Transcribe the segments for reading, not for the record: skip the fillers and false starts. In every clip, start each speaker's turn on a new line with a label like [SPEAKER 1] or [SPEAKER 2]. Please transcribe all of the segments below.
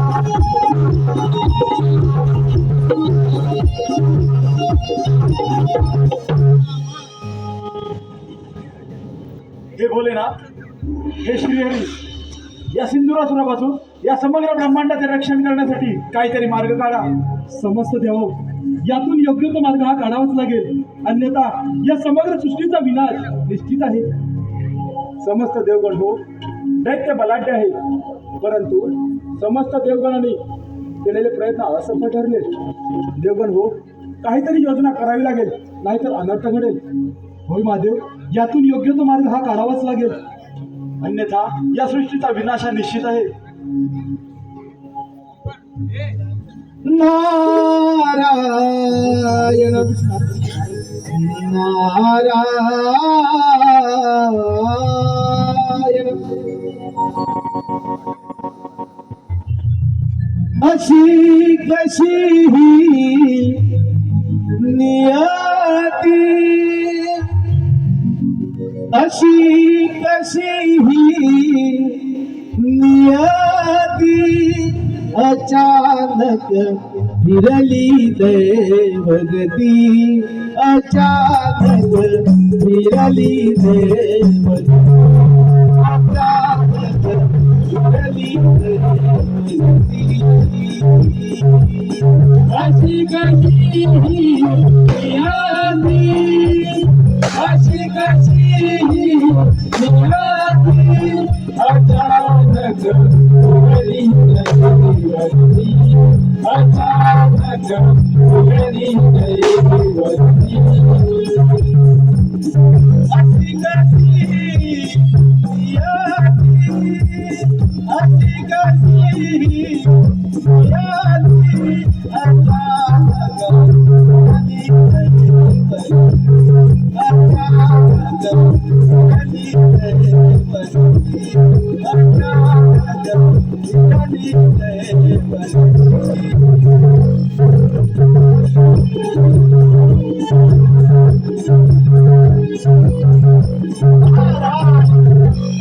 [SPEAKER 1] हे भोलेनाथ, हे श्रीहरी, या सिंधुरासुरापासून या समग्र ब्रह्मांडाचे रक्षण करण्यासाठी काहीतरी मार्ग काढा.
[SPEAKER 2] समस्त देव, यातून योग्य तो मार्ग हा काढावाच लागेल, अन्यथा या समग्र सृष्टीचा विनाश निश्चित आहे.
[SPEAKER 1] समस्त देवगण हो, दैत्य बलाढ्य आहे, परंतु समस्त देवगणांनी केलेले प्रयत्न असफल ठरले. देवगण हो, काहीतरी योजना करावी लागेल, नाहीतर अनर्थ घडेल.
[SPEAKER 2] होय महादेव, यातून योग्य तो मार्ग हा काढावाच लागेल,
[SPEAKER 1] अन्यथा या सृष्टीचा विनाश हा निश्चित आहे.
[SPEAKER 2] नारायण नारायण. अशी कशी ही नियती, अशी कशी ही नियती, अचानक फिरली देवगती, अचानक फिरली देवगती, अचानक फिरली देवगती. अशी कशी ही नियती, अशी कशी ही नियती, अचानक फिरली देवगती, अचानक फिरली देवगती. अशी कशी नियती, अशी कशी नियती, अचानक फिरली देवगती, अचानक फिरली देवगती, अचानक फिरली देवगती.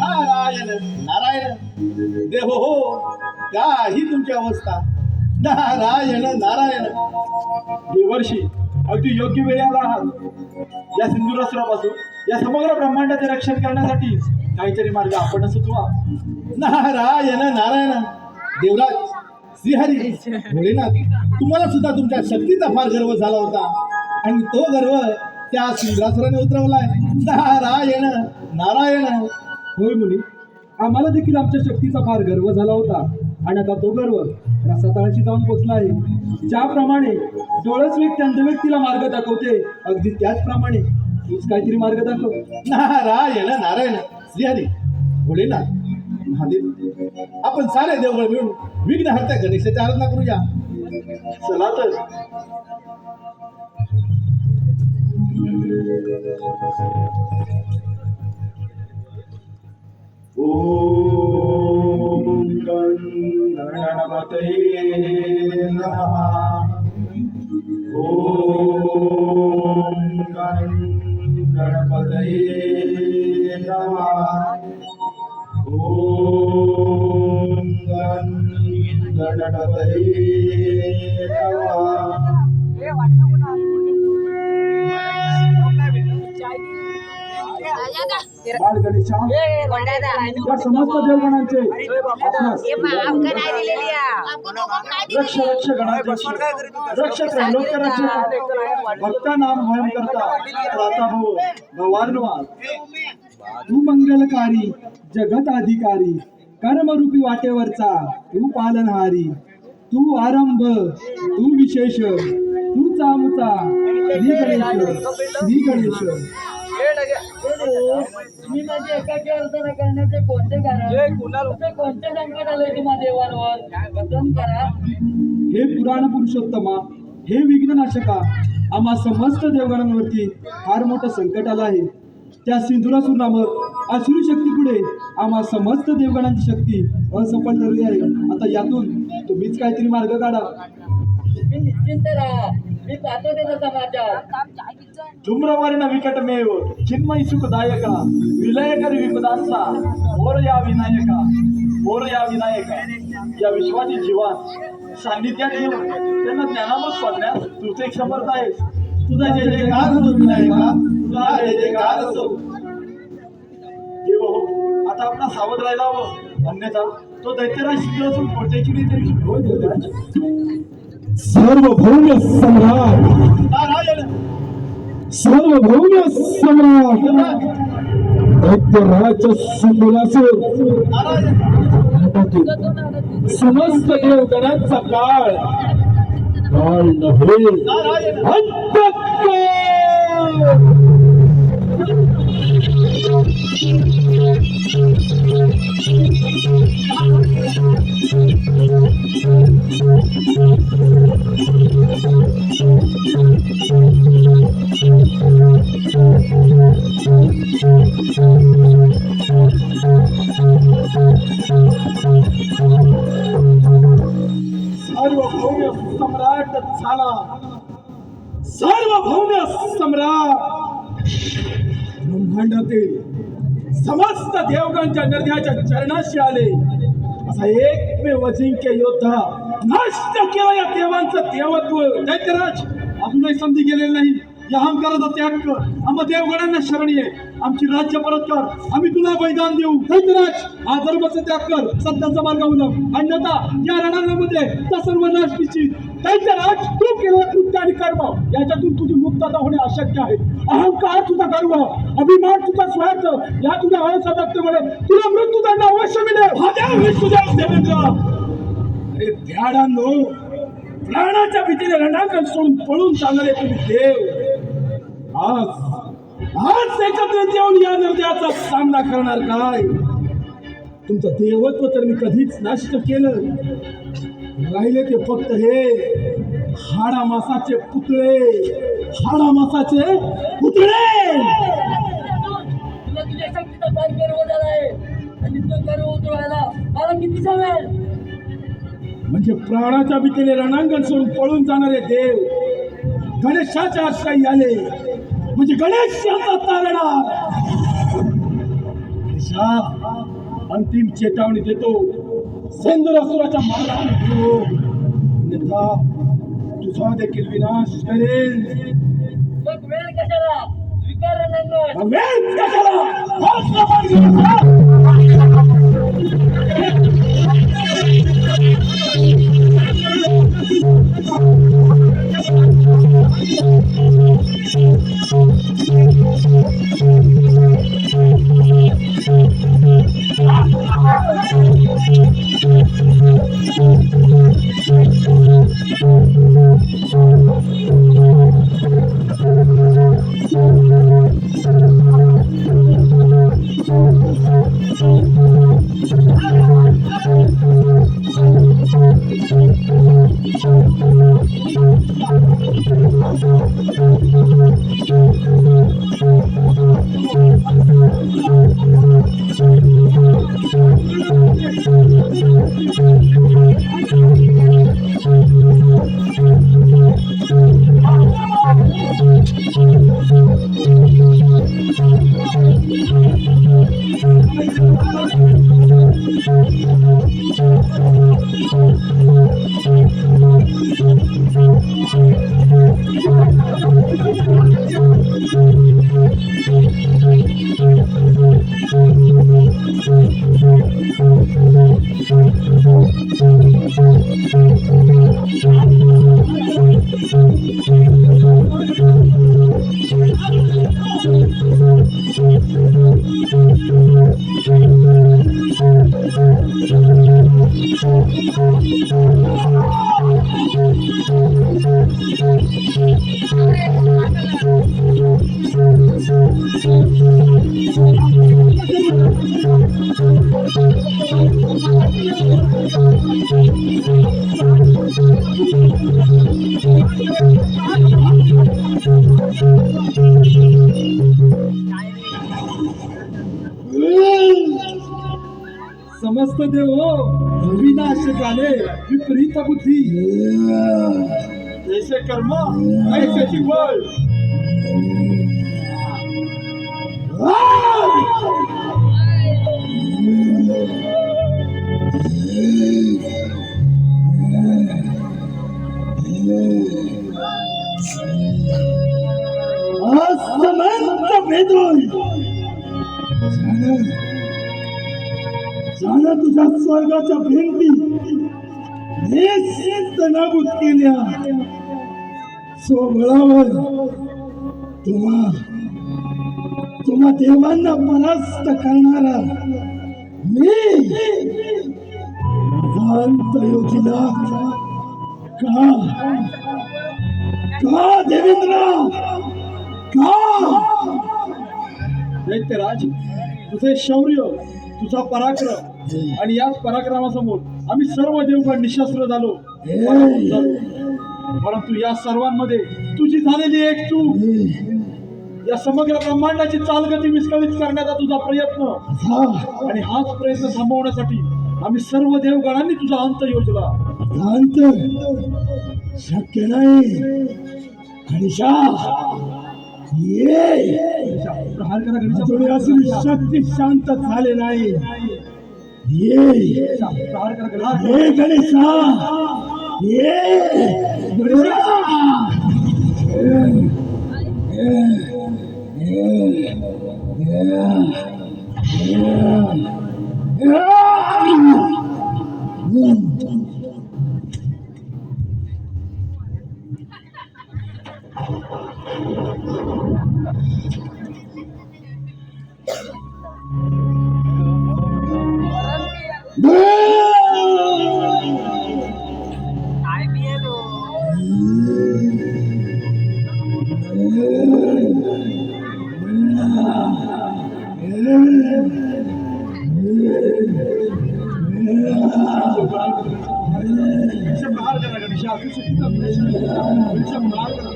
[SPEAKER 2] नारायण नारायण. देव हो, काही तुमची अवस्था. नारायण नारायण.
[SPEAKER 1] देवर्षी, अगदी योग्य वेळी आला आहात. या सिंधुरासुरापासून या समग्र ब्रह्मांडाचे रक्षण करण्यासाठी काहीतरी मार्ग आपण सुचवा.
[SPEAKER 2] नारायण नारायण. देवराज श्रीहरी, भोलेनाथ, तुम्हाला सुद्धा तुमच्या शक्तीचा फार गर्व झाला होता आणि तो गर्व त्या सिंधुरासुराने उतरवलाय. नारायण नारायण. होय मुली, आम्हाला देखील आमच्या शक्तीचा फार गर्व झाला होता आणि आता तो गर्व रसातळाशी जाऊन पोचला आहे. ज्याप्रमाणे डोळस व्यक्ती अंध व्यक्तीला मार्ग दाखवते, अगदी त्याचप्रमाणे तूच काहीतरी मार्ग दाखव. नारायण नारायण. श्रीहरी, भोलेनाथ, महादेव, आपण सारे देवगण मिळून विघ्नहर्त्या गणेशाची आराधना करूया.
[SPEAKER 1] चला तर. ओम गणपतये नमः. ओम गणपतये नमः. ओम गणपतये नमः. बाळ गणेशा, या समस्त देवगणांचे रक्ष रक्ष गणाधीश, रक्ष त्रैलोक्यरक्ष, भक्तानाम भयं करता, प्रातः भवार्णवा. तू मंगलकारी, जगत अधिकारी, कर्मरूपी वाटेवरचा तू पालनहारी, तू आरंभ, तू विशेष, तू चामुचा, श्री गणेश, श्री गणेश.
[SPEAKER 3] मी माझी एकाची अर्चना करण्याचे कोणते कारण, कोणते संकट आले तुम्हा देवांवर, वचन करा.
[SPEAKER 2] हे पुराण पुरुषोत्तमा, हे विघ्ननाशका, आम्हा समस्त देवगणांवरती फार मोठं संकट आलं आहे. त्या सिंधुरासूर नामक असुरी शक्ती पुढे आम्हा समस्त देवगणांची शक्ती असफल ठरली आहे. आता यातून तुम्हीच काहीतरी मार्ग काढा.
[SPEAKER 3] तुम्ही निश्चिंत राहा, मी पाहतो त्याचा समाचार.
[SPEAKER 1] धूम्रवर्ण विकटमेव चिन्मयी सुखदायका, विलयकरी विपदांचा मोरया विनायका, मोरया विनायका.
[SPEAKER 2] या विश्वाची जीवन सान्निध्यात येऊन त्यांना ज्ञानामृत पाडण्यास तू ते समर्थ आहेस. तुझा जय जयकार असो विनायका, तुझा जय जयकार असो. देव हो, आता आपण सावध राहायला हवं, अन्यथा तो दैत्यराज शिकलो असून कोणत्याची तरी
[SPEAKER 1] हो देवराज. सार्वभौम सम्राट,
[SPEAKER 2] नारायण
[SPEAKER 1] सार्वभौम सम्राट दैत्यराज संकुलासूर
[SPEAKER 2] नारायण
[SPEAKER 1] समस्त देवगणांचा काळ नव्हे, अंतकाळ. सार्वभौम सम्राट झाला, सार्वभौम सम्राट. ब्रह्मांडातील समस्त देवगणच्या निर्ध्याच्या चरणाशी आले असा एकमेव अजिंक्य योद्धा नष्ट केला या देवांचं देवत्व. दैत्यराज, अजूनही संधी गेलेली नाही. या अहंकाराचा त्याग कर, आम्हा देवगणांना शरण ये, आमची राज्य परत कर, आम्ही तुला बलिदान देऊ. दैत्यराज, हा धर्माचा त्याग कर, सत्याचा मार्ग अवलंब, अन्यथा या रणांगणामध्ये त्या सर्व नाश निश्चित. दैत्यराज, तू केलेलं कृत्य आणि कर्म याच्यातून तुझी मुक्तता होणे अशक्य आहे. अहंकार तुझा गर्व, अभिमान तुझा स्वार्थ, या तुझ्या असमर्थतेमुळे तुला मृत्यूदंड अवश्य मिळेल. देवेंद्र, अरे भ्याडांनो, प्राणाच्या भीतीने रणांगण सोडून पळून चालणारे तुम्ही देव आज एकत्रित येऊन या निर्दयाचा सामना करणार काय? तुमचं देवत्व तर मी कधीच नष्ट केलं, राहिले ते फक्त हे हाडामासाचे पुतळे, हाडामासाचे पुतळे.
[SPEAKER 3] तुला तुझ्या शक्तीचा फार गर्व झालाय आणि तो गर्व उतरवायला मला किती जमेल?
[SPEAKER 1] म्हणजे प्राणाच्या भीतीने रणांगण सोडून पळून जाणारे देव गणेशाच्या आश्रयी आले, म्हणजे गणेश यांचा तारणार. गणेशा, अंतिम चेतावणी देतो, सेंदुरासुराच्या मार्गाने घेऊ, अन्यथा तुझा देखील विनाश करेल.
[SPEAKER 3] मग वेळ कशाला? स्वीकार रणांगण.
[SPEAKER 1] वेळ कशाला? हाच प्रमाण घेऊन समस्त देव अविनाश झाले, विपरीत बुद्धी जैसे कर्म ऐसे फळ.
[SPEAKER 2] आसमंत भेदून जाणं तुझ्या स्वर्गाच्या भिंती निश्चित नाबूद केल्या. स्वबळावर तुम्हा देवांना परास्त करणारा मी माझा योजना का देवेंद्र का?
[SPEAKER 1] दैत्यराज, तुझे शौर्य, तुझा पराक्रम आणि याच पराक्रमासमोर आम्ही सर्व देवगण निशस्त्र झालो. परंतु या सर्वांमध्ये तुझी झालेली एक चूक, या समग्र ब्रह्मांडाची चालगती विस्कळीत करण्याचा तुझा प्रयत्न, आणि हाच प्रयत्न थांबवण्यासाठी आम्ही सर्व देवगणांनी तुझा अंत योजला.
[SPEAKER 2] अंत शक्य नाही. गणेशा,
[SPEAKER 1] प्रहार करा गणेशा,
[SPEAKER 2] थोडी असून शक्ती शांत झाले नाही. ये
[SPEAKER 1] प्रहार करा गणेशा.
[SPEAKER 2] ये गणेशा, ये गणेशा.
[SPEAKER 1] प्रहार करा गणेशा. तू चुकीचा प्रयत्न गणेशा, प्रहार करा.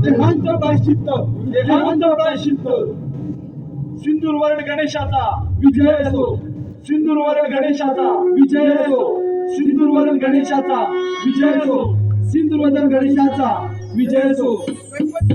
[SPEAKER 1] देहांत प्रायश्चित्त, देहांत प्रायश्चित्त. सिंदूरवर्ण गणेशाचा विजय असो, सिंदूरवर्ण गणेशाचा विजय असो, सिंदूरवर्ण गणेशाचा विजय असो, सिंदूरवर्ण गणेशाचा विजय असो. गणपती